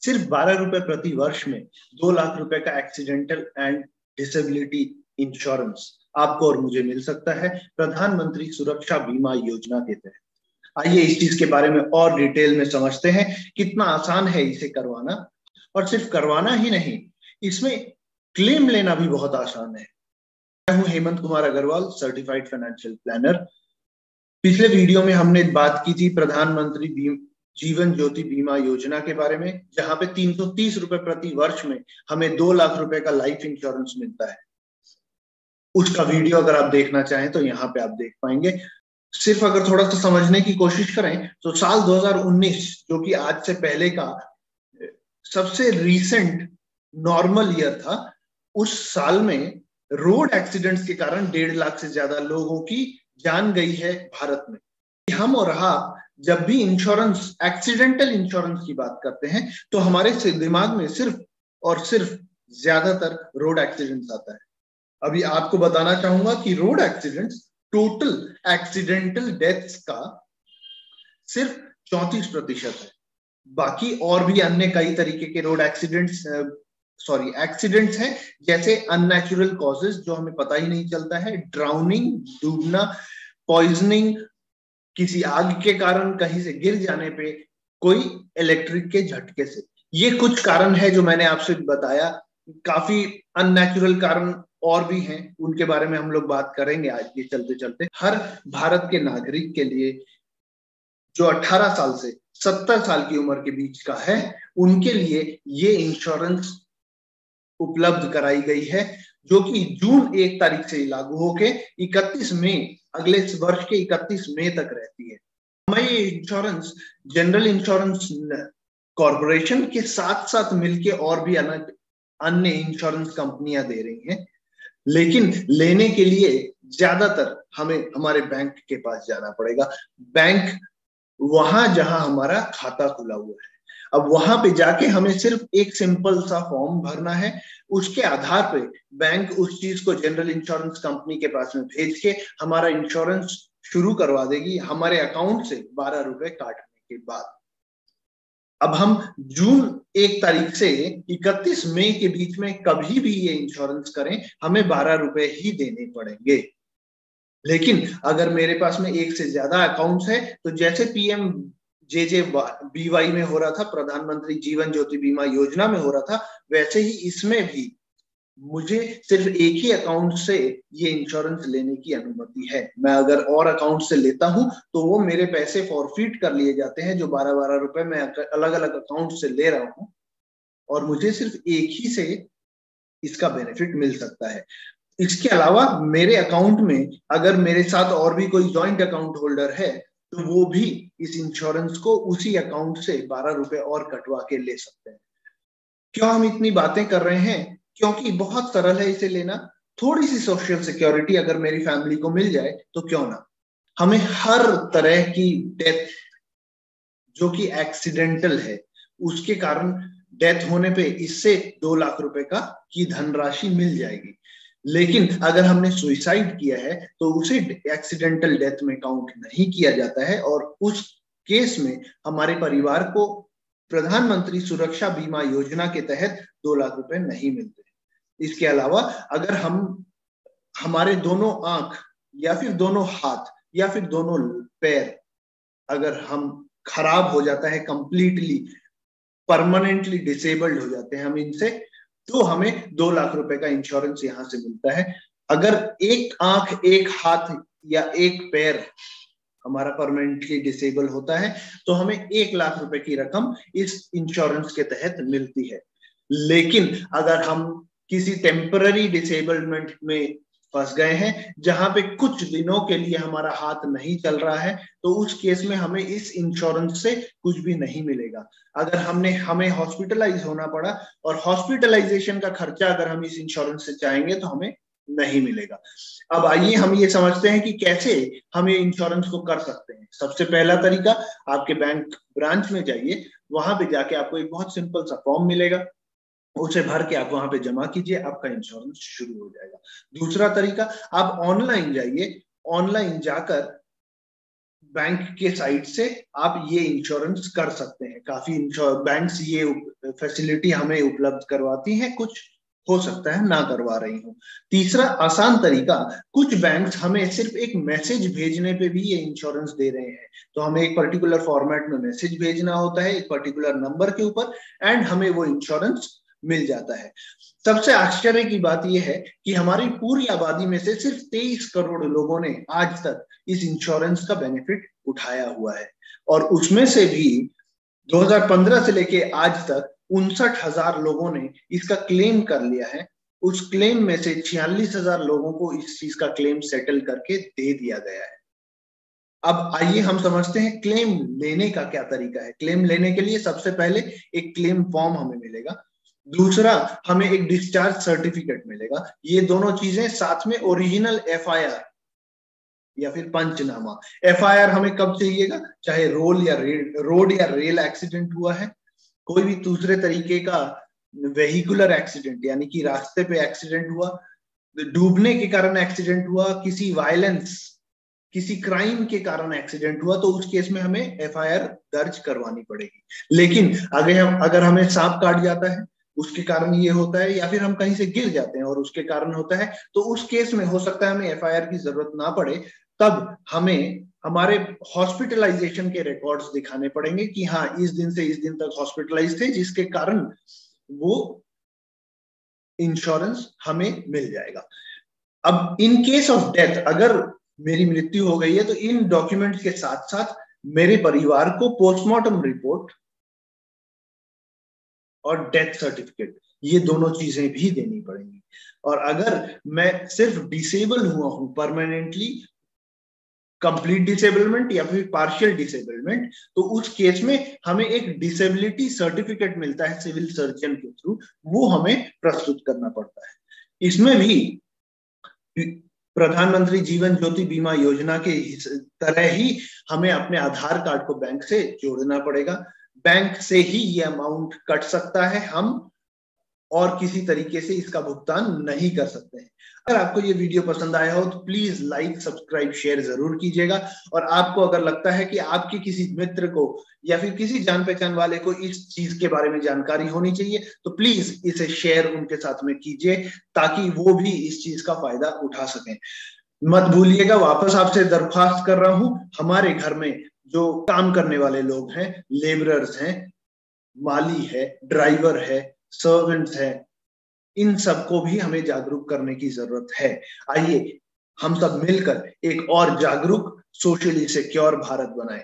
सिर्फ 12 रुपए प्रति वर्ष में 2 लाख रुपए का एक्सीडेंटल एंड डिसेबिलिटी इंश्योरेंस आपको और मुझे मिल सकता है प्रधानमंत्री सुरक्षा बीमा योजना के तहत। आइए इस चीज के बारे में और डिटेल में समझते हैं कितना आसान है इसे करवाना, और सिर्फ करवाना ही नहीं, इसमें क्लेम लेना भी बहुत आसान है। मैं हूं Hemant Kumar Agarwal, certified financial planner. पिछले वीडियो में हमने बात की थी प्रधानमंत्री जीवन ज्योति बीमा योजना के बारे में, जहां पे 330 रुपए प्रति वर्ष में हमें 2 लाख रुपए का लाइफ इंश्योरेंस मिलता है। उसका वीडियो अगर आप देखना चाहें तो यहाँ पे आप देख पाएंगे। सिर्फ अगर थोड़ा सा समझने की कोशिश करें तो साल 2019 जो कि आज से पहले का सबसे रीसेंट नॉर्मल ईयर था, उस साल में रोड एक्सीडेंट्स के कारण 1.5 लाख से ज्यादा लोगों की जान गई है भारत में। हम और आप जब भी इंश्योरेंस, एक्सीडेंटल इंश्योरेंस की बात करते हैं तो हमारे दिमाग में सिर्फ और सिर्फ ज्यादातर रोड एक्सीडेंट्स आता है। अभी आपको बताना चाहूंगा कि road accidents total accidental deaths का सिर्फ 34% है। बाकी और भी अन्य कई तरीके के रोड एक्सीडेंट्स हैं, जैसे अननेचुरल कॉजेस जो हमें पता ही नहीं चलता है, ड्राउनिंग, डूबना, पॉइजनिंग, किसी आग के कारण कहीं से गिर जाने पे, कोई इलेक्ट्रिक के झटके से। ये कुछ कारण है जो मैंने आपसे बताया। काफी अननेचुरल कारण और भी हैं, उनके बारे में हम लोग बात करेंगे आज के चलते चलते। हर भारत के नागरिक के लिए जो 18 साल से 70 साल की उम्र के बीच का है, उनके लिए ये इंश्योरेंस उपलब्ध कराई गई है, जो कि जून 1 तारीख से लागू होके 31 मई, अगले वर्ष के 31 मई तक रहती है। हमें ये इंश्योरेंस जनरल इंश्योरेंस कॉर्पोरेशन के साथ साथ मिलके और भी अन्य इंश्योरेंस कंपनियां दे रही हैं, लेकिन लेने के लिए ज्यादातर हमें हमारे बैंक के पास जाना पड़ेगा। बैंक वहां जहां हमारा खाता खुला हुआ है। अब वहां पे जाके हमें सिर्फ एक सिंपल सा फॉर्म भरना है। उसके आधार पे बैंक उस चीज को जनरल इंश्योरेंस कंपनी के पास में भेज के हमारा इंश्योरेंस शुरू करवा देगी हमारे अकाउंट से 12 रुपए काटने के बाद। अब हम जून 1 तारीख से 31 मई के बीच में कभी भी ये इंश्योरेंस करें, हमें 12 रुपए ही देने पड़ेंगे। लेकिन अगर मेरे पास में एक से ज्यादा अकाउंट्स है, तो जैसे PMJJBY में हो रहा था, प्रधानमंत्री जीवन ज्योति बीमा योजना में हो रहा था, वैसे ही इसमें भी मुझे सिर्फ एक ही अकाउंट से ये इंश्योरेंस लेने की अनुमति है। मैं अगर और अकाउंट से लेता हूं तो वो मेरे पैसे फॉरफिट कर लिए जाते हैं, जो 12-12 रुपए मैं अलग अलग अकाउंट से ले रहा हूं, और मुझे सिर्फ एक ही से इसका बेनिफिट मिल सकता है। इसके अलावा मेरे अकाउंट में अगर मेरे साथ और भी कोई जॉइंट अकाउंट होल्डर है, तो वो भी इस इंश्योरेंस को उसी अकाउंट से 12 रुपए और कटवा के ले सकते हैं। क्यों हम इतनी बातें कर रहे हैं? क्योंकि बहुत सरल है इसे लेना। थोड़ी सी सोशल सिक्योरिटी अगर मेरी फैमिली को मिल जाए तो क्यों ना। हमें हर तरह की डेथ जो कि एक्सीडेंटल है, उसके कारण डेथ होने पे इससे 2 लाख रुपए की धनराशि मिल जाएगी। लेकिन अगर हमने सुसाइड किया है तो उसे एक्सीडेंटल डेथ में काउंट नहीं किया जाता है, और उस केस में हमारे परिवार को प्रधानमंत्री सुरक्षा बीमा योजना के तहत 2 लाख रुपए नहीं मिलते। इसके अलावा अगर हमारे दोनों आंख या फिर दोनों हाथ या फिर दोनों पैर अगर हम खराब हो जाता है, कंप्लीटली परमानेंटली डिसेबल्ड हो जाते हैं हम इनसे, तो हमें 2 लाख रुपए का इंश्योरेंस यहां से मिलता है। अगर एक आंख, एक हाथ या एक पैर हमारा परमानेंटली डिसेबल होता है तो हमें 1 लाख रुपए की रकम इस इंश्योरेंस के तहत मिलती है। लेकिन अगर हम किसी टेम्पररी डिसेबलमेंट में फंस गए हैं, जहां पे कुछ दिनों के लिए हमारा हाथ नहीं चल रहा है, तो उस केस में हमें इस इंश्योरेंस से कुछ भी नहीं मिलेगा। अगर हमें हॉस्पिटलाइज होना पड़ा और हॉस्पिटलाइजेशन का खर्चा अगर हम इस इंश्योरेंस से चाहेंगे तो हमें नहीं मिलेगा। अब आइए हम ये समझते हैं कि कैसे हम ये इंश्योरेंस को कर सकते हैं। सबसे पहला तरीका, आपके बैंक ब्रांच में जाइए, वहां पे जाके आपको एक बहुत सिंपल सा फॉर्म मिलेगा, उसे भर के आप वहां पे जमा कीजिए, आपका इंश्योरेंस शुरू हो जाएगा। दूसरा तरीका, आप ऑनलाइन जाइए, ऑनलाइन जाकर बैंक के साइट से आप ये इंश्योरेंस कर सकते हैं। काफी बैंक्स ये फैसिलिटी हमें उपलब्ध करवाती हैं, कुछ हो सकता है ना करवा रही हूँ। तीसरा आसान तरीका, कुछ बैंक्स हमें सिर्फ एक मैसेज भेजने पे भी ये इंश्योरेंस दे रहे हैं। तो हमें एक पर्टिकुलर फॉर्मेट में मैसेज भेजना होता है एक पर्टिकुलर नंबर के ऊपर, एंड हमें वो इंश्योरेंस मिल जाता है। सबसे आश्चर्य की बात यह है कि हमारी पूरी आबादी में से सिर्फ 23 करोड़ लोगों ने आज तक इस इंश्योरेंस का बेनिफिट उठाया हुआ है, और उसमें से भी 2015 से लेके आज तक 59,000 लोगों ने इसका क्लेम कर लिया है। उस क्लेम में से 46,000 लोगों को इस चीज का क्लेम सेटल करके दे दिया गया है। अब आइए हम समझते हैं क्लेम लेने का क्या तरीका है। क्लेम लेने के लिए सबसे पहले एक क्लेम फॉर्म हमें मिलेगा, दूसरा हमें एक डिस्चार्ज सर्टिफिकेट मिलेगा। ये दोनों चीजें साथ में ओरिजिनल FIR या फिर पंचनामा। FIR हमें कब चाहिएगा, चाहे रोड या रेल एक्सीडेंट हुआ है, कोई भी दूसरे तरीके का वेहिकुलर एक्सीडेंट यानी कि रास्ते पे एक्सीडेंट हुआ, डूबने के कारण एक्सीडेंट हुआ, किसी वायलेंस किसी क्राइम के कारण एक्सीडेंट हुआ, तो उस केस में हमें FIR दर्ज करवानी पड़ेगी। लेकिन अगर हमें सांप काट जाता है उसके कारण ये होता है, या फिर हम कहीं से गिर जाते हैं और उसके कारण होता है, तो उस केस में हो सकता है हमें FIR की जरूरत ना पड़े। तब हमें हमारे हॉस्पिटलाइजेशन के रिकॉर्ड्स दिखाने पड़ेंगे कि हाँ इस दिन से इस दिन तक हॉस्पिटलाइज थे, जिसके कारण वो इंश्योरेंस हमें मिल जाएगा। अब इन केस ऑफ डेथ, अगर मेरी मृत्यु हो गई है, तो इन डॉक्यूमेंट्स के साथ साथ मेरे परिवार को पोस्टमार्टम रिपोर्ट और डेथ सर्टिफिकेट, ये दोनों चीजें भी देनी पड़ेंगी। और अगर मैं सिर्फ डिसेबल हुआ हूं परमानेंटली, कंप्लीट डिसेबलमेंट या फिर पार्शियल डिसेबलमेंट, तो उस केस में हमें एक डिसेबिलिटी सर्टिफिकेट मिलता है सिविल सर्जन के थ्रू, वो हमें प्रस्तुत करना पड़ता है। इसमें भी प्रधानमंत्री जीवन ज्योति बीमा योजना के तरह ही हमें अपने आधार कार्ड को बैंक से जोड़ना पड़ेगा। बैंक से ही ये अमाउंट कट सकता है, हम और किसी तरीके से इसका भुगतान नहीं कर सकते हैं। अगर आपको ये वीडियो पसंद आया हो तो प्लीज लाइक सब्सक्राइब शेयर जरूर कीजिएगा। और आपको अगर लगता है कि आपके किसी मित्र को या फिर किसी जान पहचान वाले को इस चीज के बारे में जानकारी होनी चाहिए, तो प्लीज इसे शेयर उनके साथ में कीजिए, ताकि वो भी इस चीज का फायदा उठा सकें। मत भूलिएगा, वापस आपसे दरख्वास्त कर रहा हूं, हमारे घर में जो काम करने वाले लोग हैं, लेबरर्स हैं, माली है, ड्राइवर है, सर्वेंट्स है, इन सबको भी हमें जागरूक करने की जरूरत है। आइए हम सब मिलकर एक और जागरूक सोशली सिक्योर भारत बनाएं।